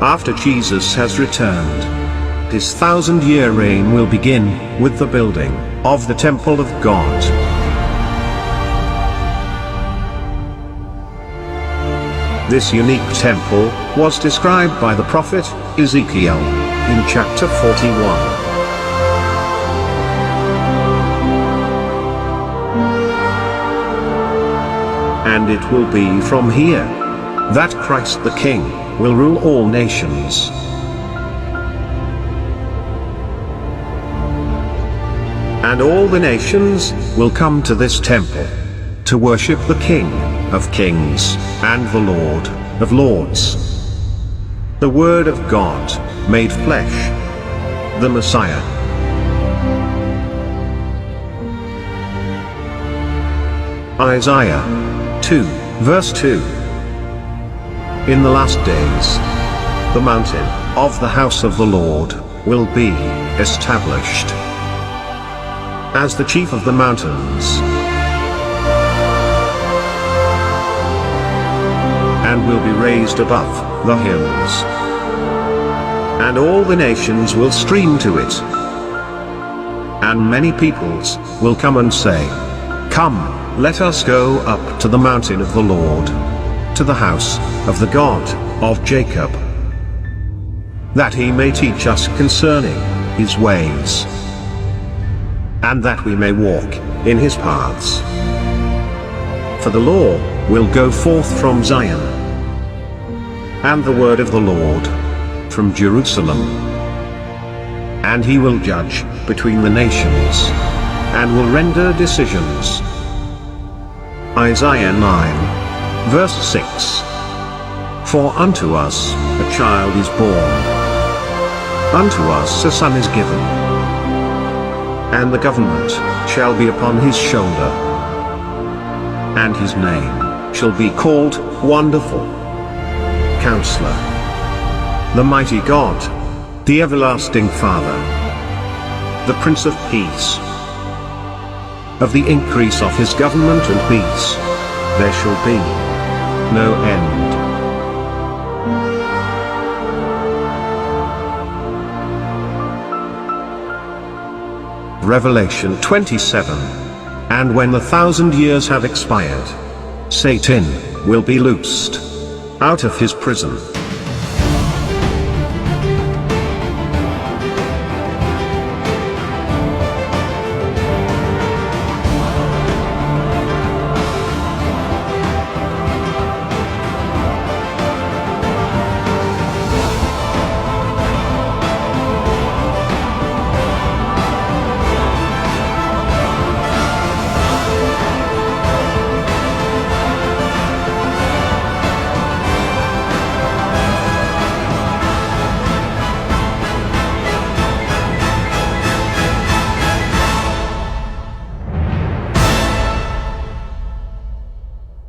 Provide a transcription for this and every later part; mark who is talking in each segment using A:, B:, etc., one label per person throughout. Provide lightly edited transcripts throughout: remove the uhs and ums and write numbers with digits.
A: after Jesus has returned. His 1,000-year reign will begin with the building of the temple of God. This unique temple was described by the prophet Ezekiel in chapter 41. And it will be from here that Christ the King will rule all nations. And all the nations will come to this temple to worship the King of Kings and the Lord of Lords. The Word of God made flesh, the Messiah. Isaiah 2, verse 2. In the last days, the mountain of the house of the Lord will be established as the chief of the mountains, and will be raised above the hills, and all the nations will stream to it, and many peoples will come and say, "Come, let us go up to the mountain of the Lord, to the house of the God of Jacob, that he may teach us concerning his ways, and that we may walk in his paths. For the law will go forth from Zion, and the word of the Lord from Jerusalem. And he will judge between the nations, and will render decisions." Isaiah 9, verse 6. For unto us a child is born, unto us a son is given, and the government shall be upon his shoulder, and his name shall be called Wonderful, Counselor, the Mighty God, the Everlasting Father, the Prince of Peace. Of the increase of his government and peace there shall be no end. Revelation 27. And when the 1,000 years have expired, Satan will be loosed out of his prison.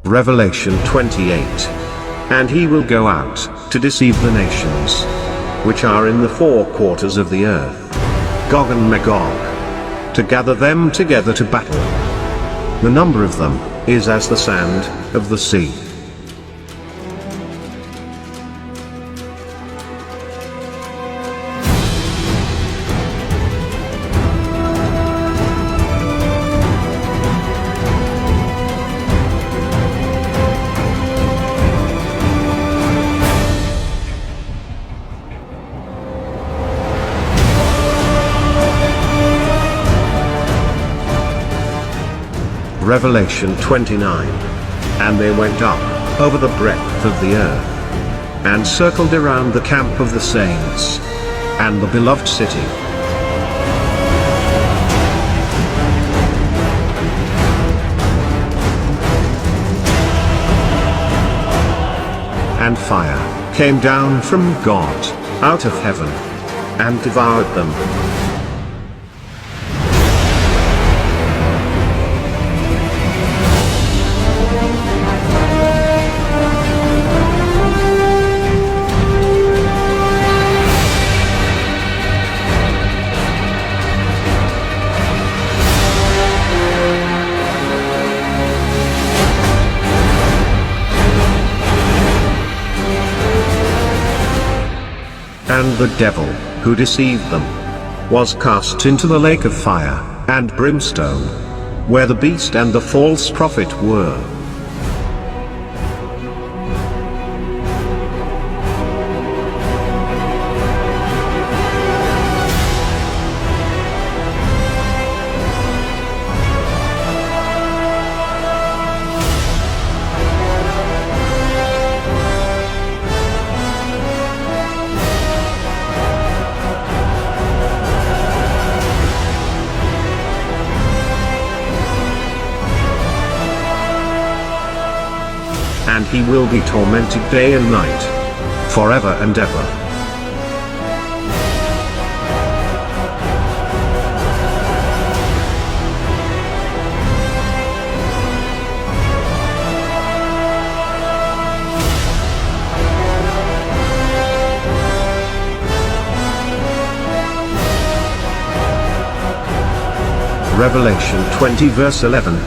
A: Revelation 28. And he will go out to deceive the nations, which are in the four quarters of the earth, Gog and Magog, to gather them together to battle. The number of them is as the sand of the sea. Revelation 29. And they went up over the breadth of the earth, and circled around the camp of the saints, and the beloved city. And fire came down from God out of heaven, and devoured them. and the devil, who deceived them, was cast into the lake of fire and brimstone, where the beast and the false prophet were. And he will be tormented day and night, forever and ever. Revelation 20 verse 11.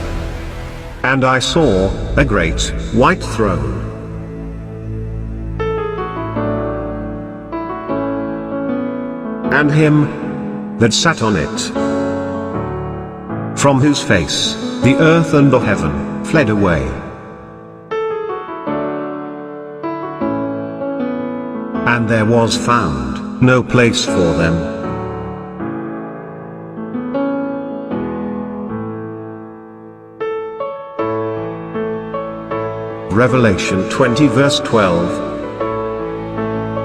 A: And I saw a great white throne, and him that sat on it, from whose face the earth and the heaven fled away, and there was found no place for them. Revelation 20 verse 12.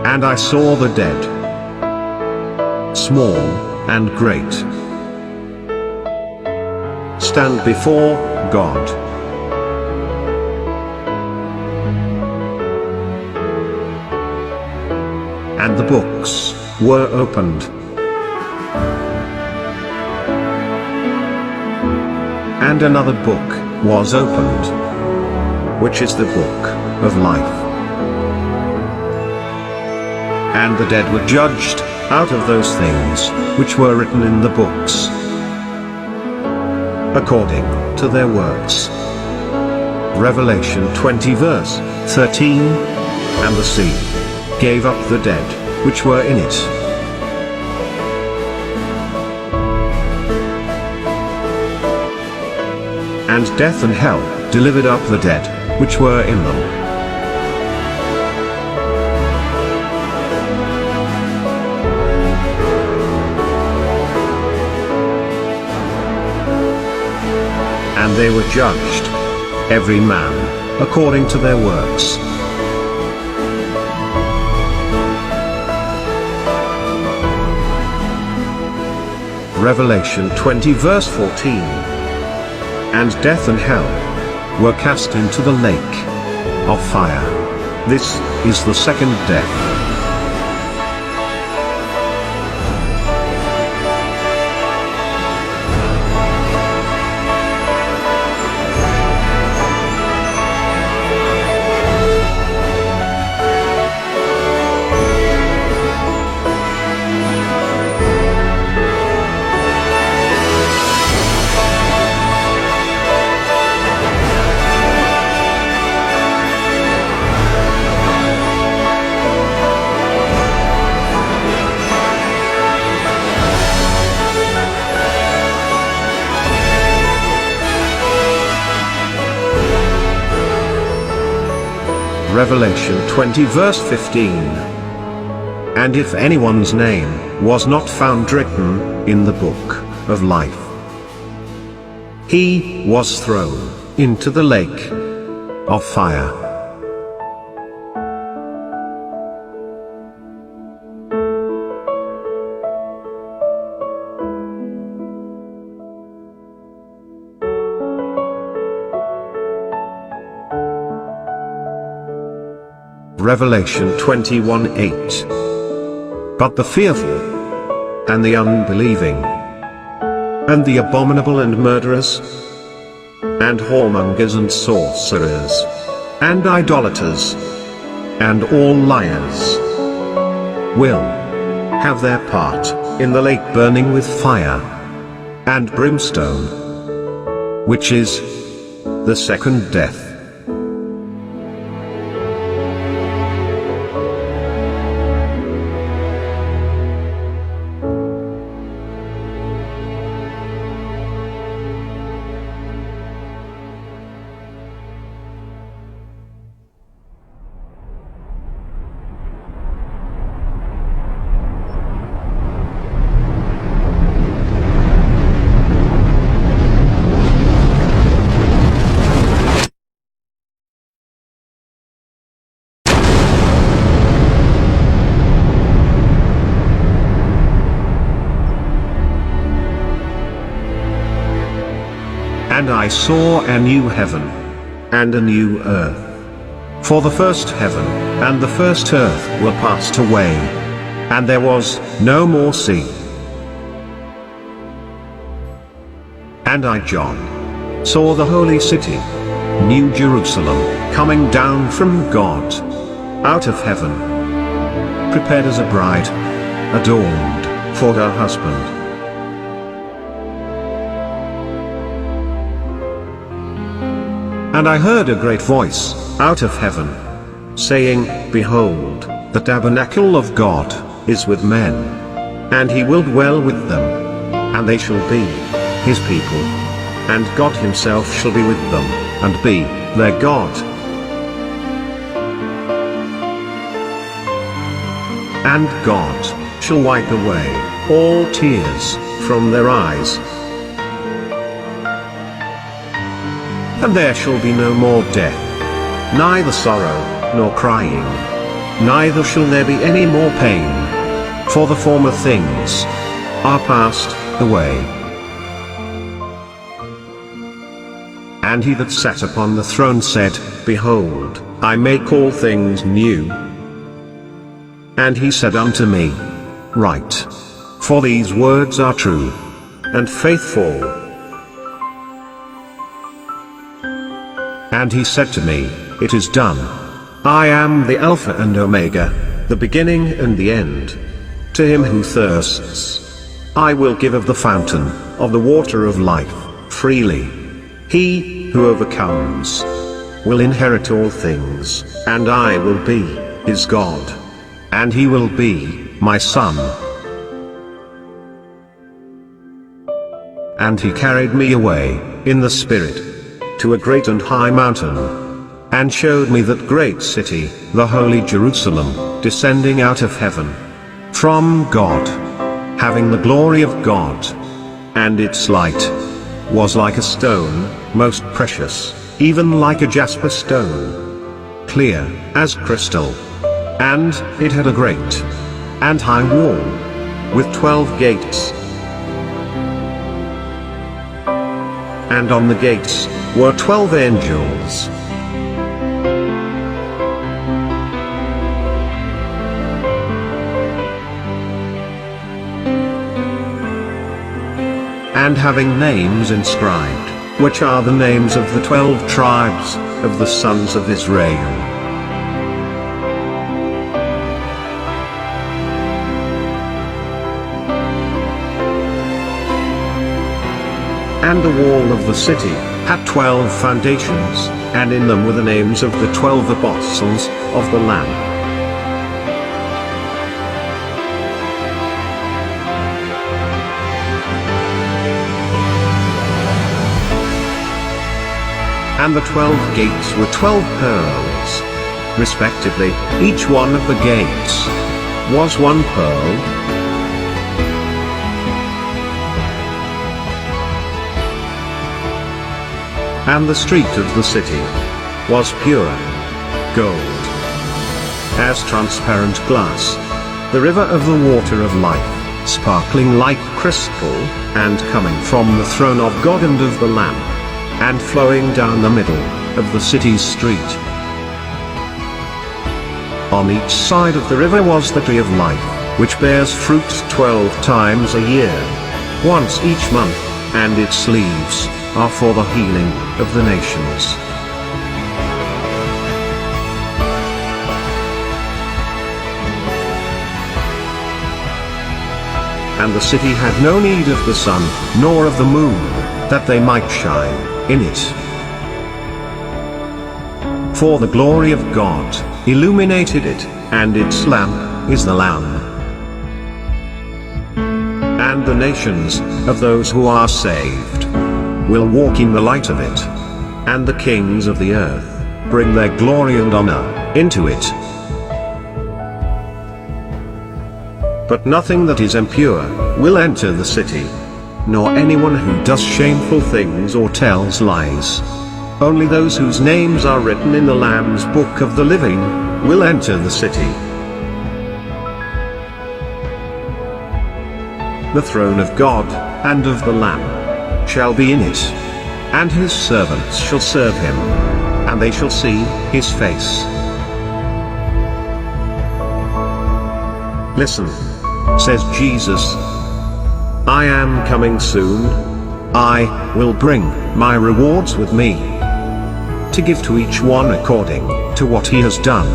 A: And I saw the dead, small and great, stand before God. And the books were opened. And another book was opened, which is the book of life. And the dead were judged out of those things which were written in the books, according to their works. Revelation 20 verse 13. And the sea gave up the dead which were in it, and death and hell delivered up the dead which were in them. And they were judged, every man according to their works. Revelation 20 verse 14. And death and hell were cast into the lake of fire. This is the second death. Revelation 20 verse 15. And if anyone's name was not found written in the book of life, he was thrown into the lake of fire. Revelation 21:8. But the fearful, and the unbelieving, and the abominable and murderers, and whoremongers and sorcerers, and idolaters, and all liars, will have their part in the lake burning with fire and brimstone, which is the second death. And I saw a new heaven and a new earth. For the first heaven and the first earth were passed away, and there was no more sea. And I, John, saw the holy city, New Jerusalem, coming down from God, out of heaven, prepared as a bride, adorned for her husband. And I heard a great voice out of heaven, saying, Behold, the tabernacle of God is with men, and he will dwell with them, and they shall be his people, and God himself shall be with them, and be their God. And God shall wipe away all tears from their eyes. And there shall be no more death, neither sorrow, nor crying, neither shall there be any more pain, for the former things are passed away. And he that sat upon the throne said, Behold, I make all things new. And he said unto me, Write, for these words are true and faithful. And he said to me, It is done. I am the Alpha and Omega, the beginning and the end. To him who thirsts, I will give of the fountain of the water of life, freely. He who overcomes will inherit all things, and I will be his God, and he will be my son. And he carried me away in the Spirit to a great and high mountain, and showed me that great city, the holy Jerusalem, descending out of heaven from God, having the glory of God. And its light was like a stone, most precious, even like a jasper stone, clear as crystal. And it had a great and high wall, with 12 gates. And on the gates were 12 angels. And having names inscribed, which are the names of the 12 tribes of the sons of Israel. And the wall of the city had 12 foundations, and in them were the names of the 12 apostles of the Lamb. And the 12 gates were 12 pearls, respectively. Each one of the gates was one pearl. And the street of the city was pure gold, as transparent glass, the river of the water of life, sparkling like crystal, and coming from the throne of God and of the Lamb, and flowing down the middle of the city's street. On each side of the river was the tree of life, which bears fruit 12 times a year, once each month, and its leaves are for the healing of the nations. And the city had no need of the sun, nor of the moon, that they might shine in it. For the glory of God illuminated it, and its lamp is the Lamb. And the nations of those who are saved will walk in the light of it, and the kings of the earth bring their glory and honor into it. But nothing that is impure will enter the city, nor anyone who does shameful things or tells lies. Only those whose names are written in the Lamb's book of the living will enter the city. The throne of God and of the Lamb shall be in it, and his servants shall serve him, and they shall see his face. Listen, says Jesus. I am coming soon. I will bring my rewards with me, to give to each one according to what he has done.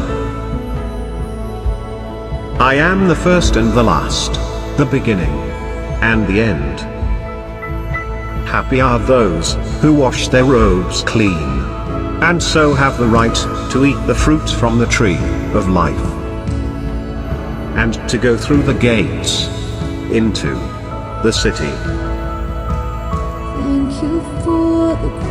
A: I am the first and the last, the beginning and the end. Happy are those who wash their robes clean, and so have the right to eat the fruit from the tree of life, and to go through the gates into the city.
B: Thank you for the